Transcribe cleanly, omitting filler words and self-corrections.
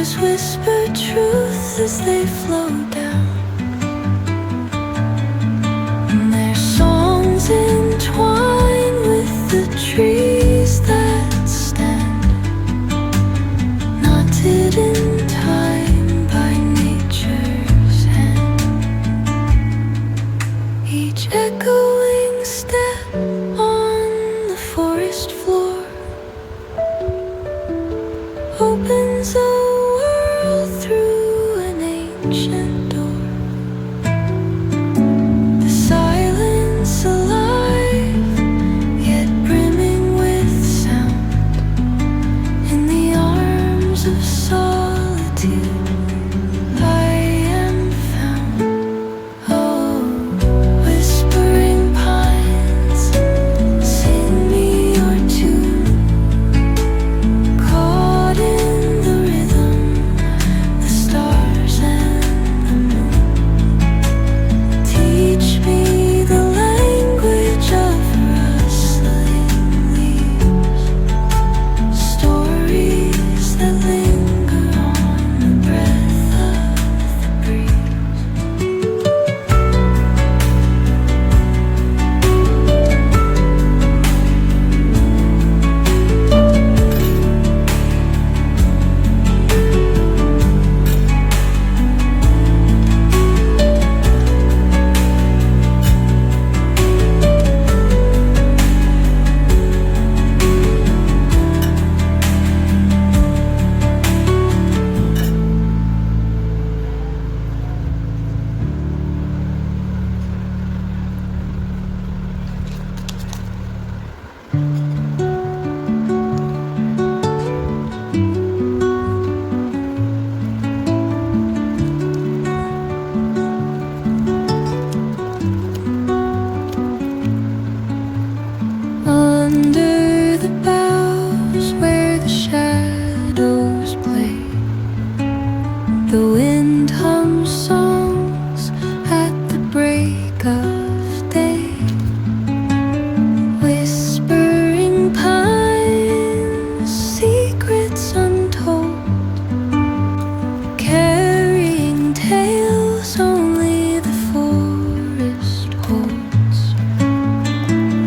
Rivers whisper truths as they flow down, and their songs entwine with the trees that stand, knotted in time by nature's hand. Each echoing step on the forest floor opens a world through an ancient door. The silence alive, yet brimming with sound. In the arms of solitude I am found. Oh, whispering pines, sing me your tune. Caught in the rhythm, the stars and the moon. Teach me the language of rustling leaves, stories that linger on the breath of the breeze. Under the boughs where the shadows play, the wind hums song